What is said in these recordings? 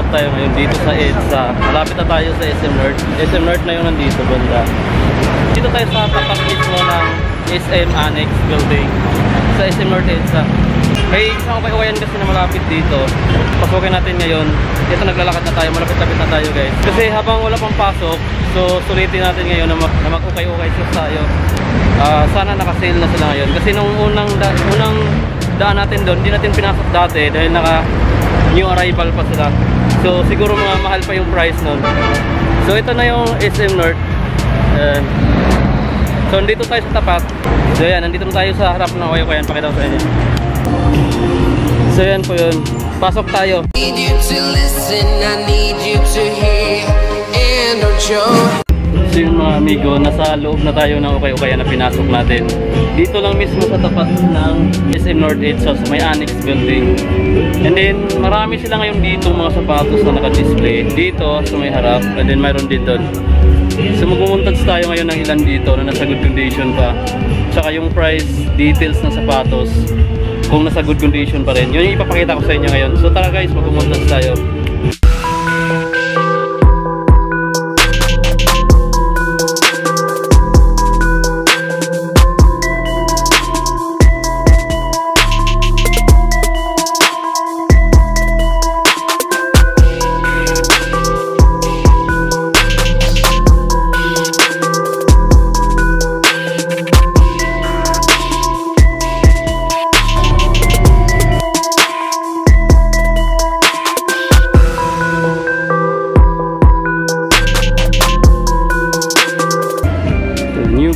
tayo ngayon dito sa EDSA. Malapit na tayo sa SM North. SM North na yung nandito banda. Dito tayo sa tapat mismo ng SM Annex Building sa SM North EDSA. May isang kawayan kasi na malapit dito. Pasukin natin ngayon. Ito naglalakad na tayo, malapit-lapit na tayo guys. Kasi habang wala pang pasok, so sulitin natin ngayon na mag-ukay-ukay tayo. Sana naka-sale na sila ngayon. Kasi nung unang daan natin doon, hindi natin pinasok dati dahil naka-new arrival pa sila. So siguro mga mahal pa yung price nun. So ito na yung SM North. So nandito tayo sa tapat. So yan, nandito na tayo sa harap ng kawayan. Pakita ko sa inyo. So yan po yun. Pasok tayo. So yun mga amigo, nasa loob na tayo ng ukay-ukayan na pinasok natin. Dito lang mismo sa tapat ng SM North EDSA sa may Annex Building. And then marami sila ngayon dito mga sapatos na naka-display. Dito sa may harap. And then mayroon din doon. So magpumuntads tayo ngayon ng ilan dito na nasa good condition pa. Tsaka yung price details ng sapatos kung nasa good condition pa rin. Yun yung ipapakita ko sa inyo ngayon. So tara guys, magpumuntas tayo.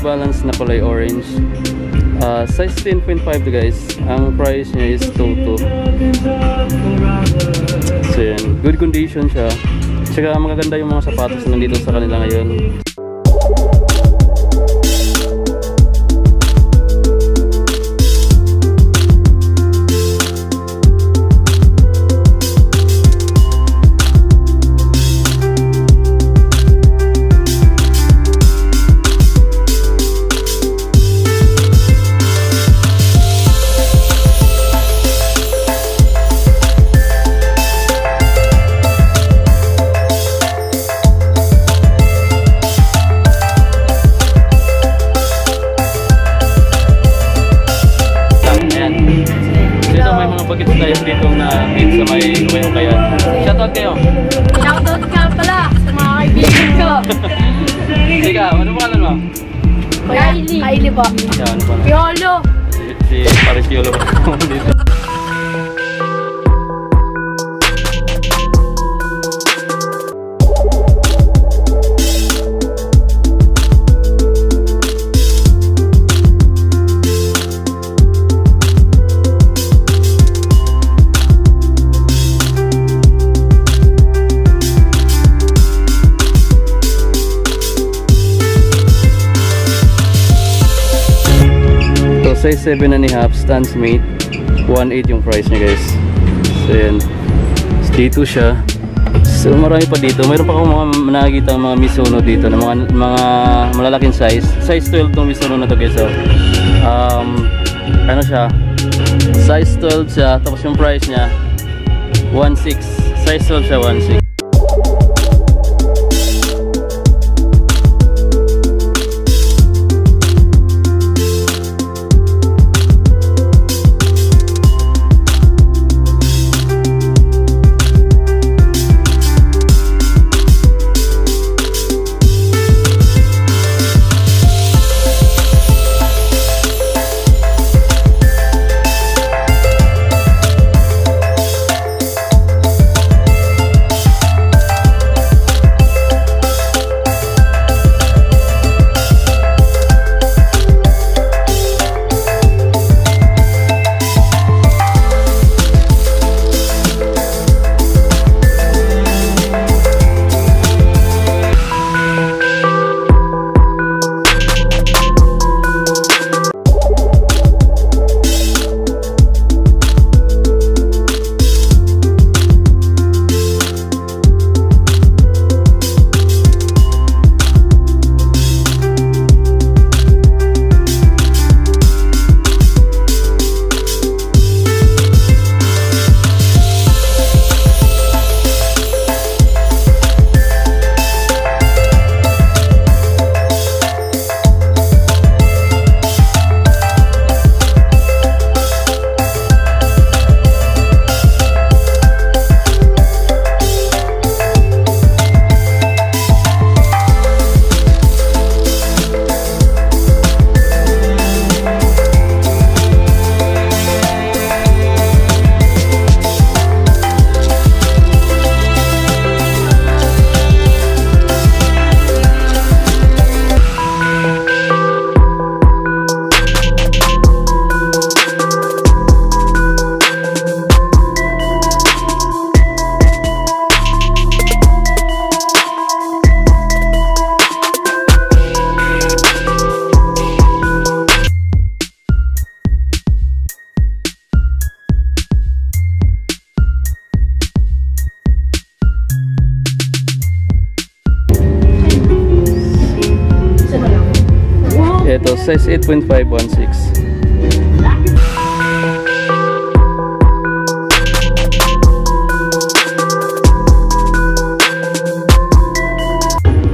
Balance na kulay orange, size 10.5 to guys. Ang price niya is 22. So yan, good condition siya. Tsaka magaganda yung mga sapatos na nandito sa kanila ngayon. Dito na din sa may ukay-ukayan. Shoutout kayo. Shoutout ka pala sa mga kaibigan ko. Ika, ano pangalan mo? Kylie po. Yan, ano pangalan? Piolo. Si Paris Piolo ba dito? Size 7.5 Stan Smith, 1.8 yung price niya guys. So yan, dito siya. So marami pa dito. Mayroon pa akong mga nakikita mga Mizuno dito na mga malalaking size. Size 12 tong Mizuno na to guys. So, ano siya, size 12 siya. Tapos yung price niya 1.6. Size 12 siya, 1.6. Ito, size 8.516.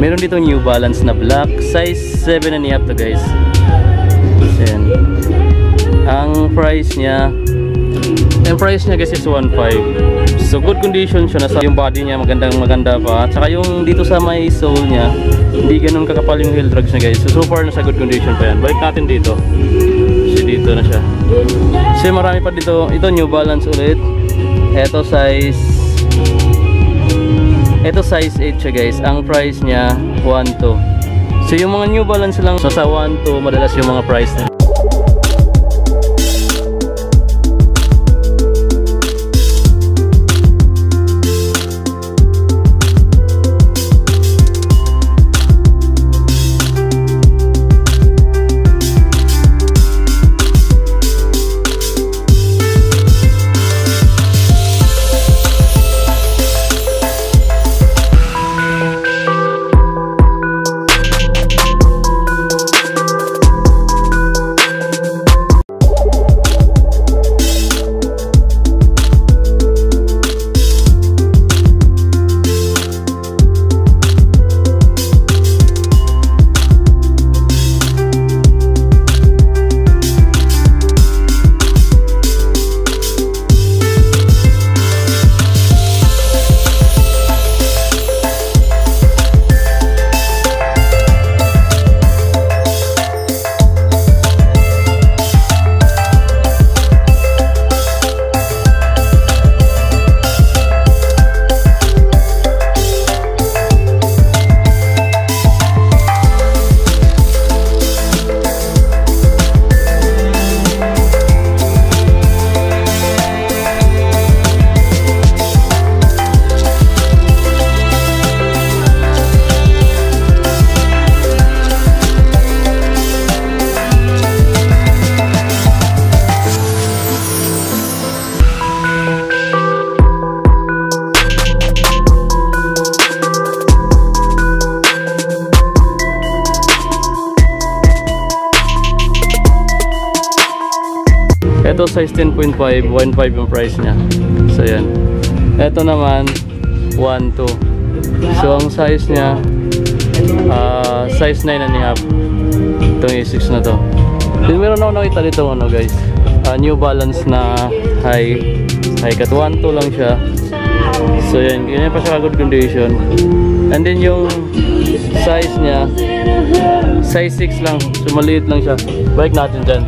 Meron dito New Balance na black, size 7.5 to guys. Ayan. Ang price niya guys is 1.5. So good condition siya, nasa yung body niya maganda pa. At saka yung dito sa may sole niya, hindi ganun kakapal yung heel drugs niya guys. So far nasa good condition pa yan. Balik natin dito. So dito na siya. So marami pa dito. Ito New Balance ulit. Ito size 8 siya guys. Ang price niya 1.2. So yung mga New Balance lang nasa 1.2 madalas yung mga price niya. Ito size 10.5, 1.5 yung price niya. So yan. Ito naman 1.2. So ang size niya size 9.5. Itong A6 na to. Then meron ako nakita dito ano guys. New Balance na high cut 1.2 lang siya. So yan, ganyan pa siya good condition. And then yung size niya size 6 lang. So maliit lang siya. Balik natin dyan.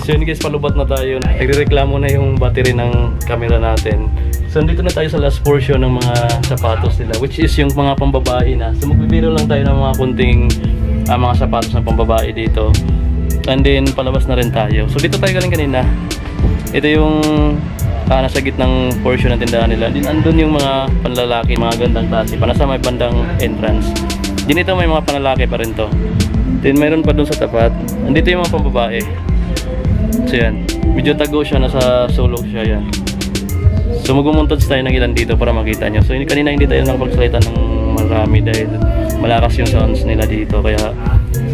So yun guys, palubat na tayo. Nagrereklamo na yung battery ng camera natin. So dito na tayo sa last portion ng mga sapatos nila, which is yung mga pambabae na. So magbibiro lang tayo ng mga kunting mga sapatos na pambabae dito. And then palabas na rin tayo. So dito tayo galing kanina. Ito yung nasa gitnang portion ng tindahan nila. Din andun yung mga panlalaki, mga gandang klase. Nasa may bandang entrance. Din ito may mga panlalaki pa rin to. Then mayroon pa dun sa tapat. Andito yung mga pambabae. So yan, medyo tago siya, nasa sulok siya yan. So magmumontage tayo ng ilan dito para makita nyo. So kanina hindi tayo nakapagsalita ng marami dahil malakas yung sounds nila dito. Kaya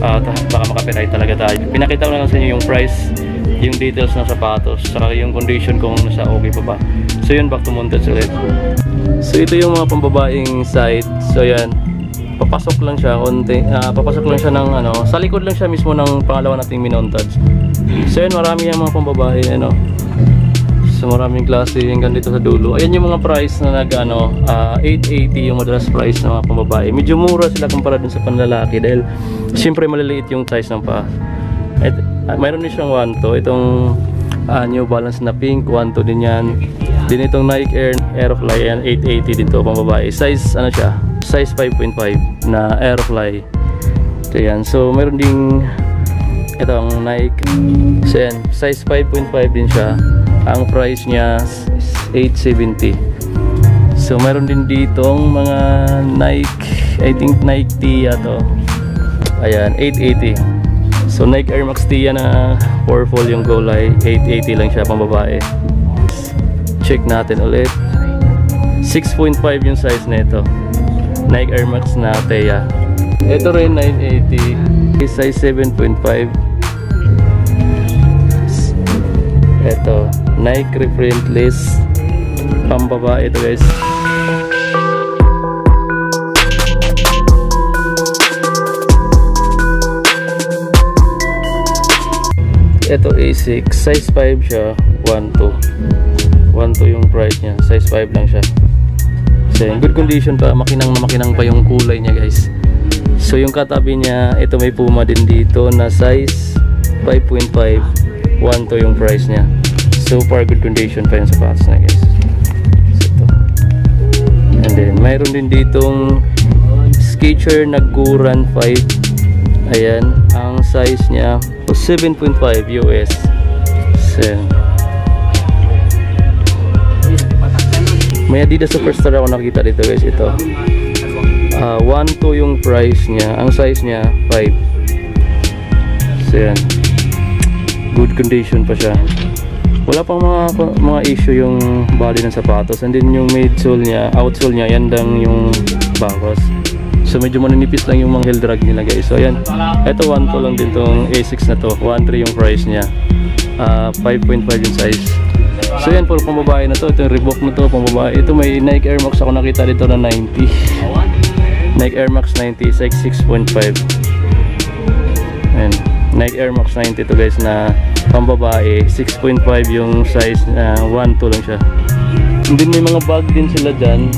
baka makapiright talaga tayo. Pinakita ko na lang sa inyo yung price, yung details ng sapatos, saka yung condition kung nasa okay pa ba. So yun, back to montage ulit. So ito yung mga pambabaeng side. So yan, papasok lang siya konti, papasok lang siya ng sa likod lang siya mismo ng pangalawa nating minontage. So yun, marami yung mga pambabae so maraming klase hanggang dito sa dulo. Ayan yung mga price na 880 yung madalas price ng mga pambabae. Medyo mura sila kumpara dun sa panlalaki dahil siyempre maliliit yung size ng paa. Mayroon din siyang 1.2. Itong New Balance na pink, 1.2 din yan. Din itong Nike Air Aerofly, yan 880 din to pambabae. Size siya, size 5.5 na Aerofly. So yan, so mayroon ding itong Nike. So yan, size 5.5 din siya. Ang price niya is 870. So mayroon din ditong mga Nike, I think Nike Tia to. Ayan, 880. So Nike Air Max Tia na powerful yung Golay, 880 lang siya pambabae. Check natin ulit. 6.5 yung size nito. Nike Air Max na Tia. Ito rin 980. Size 7.5. Ito, Nike reprintless. Pambabae ito guys. Ito A6, size 5 siya, 1.2 yung price niya, size 5 lang siya. So in good condition pa, makinang na makinang pa yung kulay niya guys. So yung katabi niya, ito may Puma din dito na size 5.5, 1.2 yung price niya. Super good condition pa yung sapatos na guys. So ito. And then mayroon din ditong Skechers na Guran 5. Ayan, ang size niya 7.5 US. So, may Adidas Superstar ako nakita dito guys. Ito 1.2 yung price niya. Ang size niya 5. So yan, good condition pa siya. Wala pang mga issue yung body ng sapatos. And then yung midsole niya, outsole niya, yan lang yung bangos. So medyo maninipis lang yung mga heel drag nila guys. So ayan, ito 1.2 lang din tong A6 na to, 1.3 yung price niya, 5.5 yung size. So ayan, puro pambabae na to. Ito yung Reebok na to, pambabae. Ito may Nike Air Max ako nakita dito na 90. Nike Air Max 90, size 6.5. Ayan, Nike Air Max 90 to guys na pambabae, 6.5 yung size, 1.2 lang siya. And then may mga bag din sila dyan.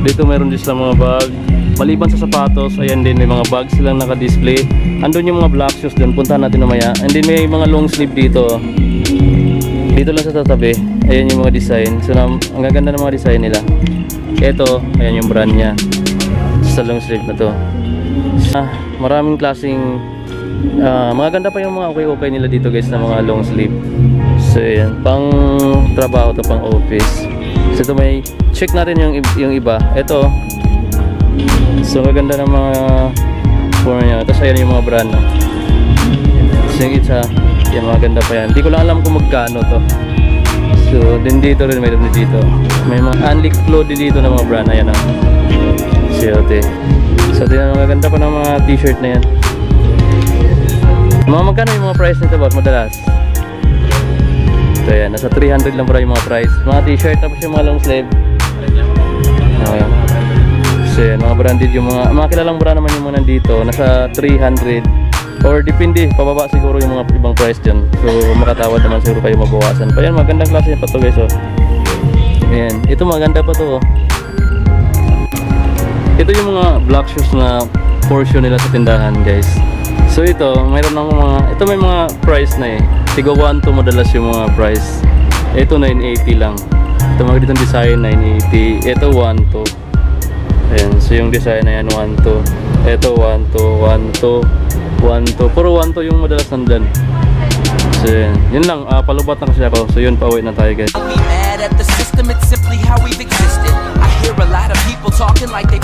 Dito meron din sila mga bag. Maliban sa sapatos, ayan din may mga bags silang naka-display. Andun yung mga black shoes dun, puntahan natin mamaya. And then may mga long sleeve dito. Dito lang sa tatabi. Ayan yung mga design. So ang gaganda ng mga design nila. Ito, ayan yung brand nya sa long sleeve na to. Maraming klaseng magaganda pa yung mga okay nila dito guys na mga long sleeve. So ayan, pang trabaho to, pang office. So ito may check natin yung iba. Ito, so maganda ng mga form niya. Tapos ayan yung mga brand, no? So yung isa, yan, maganda pa yan. Hindi ko lang alam kung magkano to. So din dito rin, mayroon din dito. May mga unleaked clothing dito ng mga brand. Ayan, no? So din maganda pa ng mga t-shirt na yan. Magkano yung mga price nito boss madalas? So yan, nasa 300 lang para yung mga price. Mga t-shirt, tapos yung mga long sleeve. So yan, mga branded yung mga kilalang brand naman yung mga nandito. Nasa 300 or depende, pababa siguro yung mga ibang price dyan. So makatawad naman siguro kayo mabawasan pa. Yan, magandang klase pa to guys. So yan, ito maganda pa to. Ito yung mga black shoes na portion nila sa tindahan guys. So ito, mayroon ng ito may mga price na eh. Tigo 1.2 madalas yung mga price. Ito 980 lang. Ito mga ditong design 980. Ito 1.2. Ayan, so yung design na yan 1.2. Ito 1.2, 1.2, 1.2. Puro 1.2 yung madalas nandun. So yun lang, palubat na kasi ako. So yun, pauwi na tayo guys. Mad at the system, it's simply how we've existed. I hear a lot of people talking like they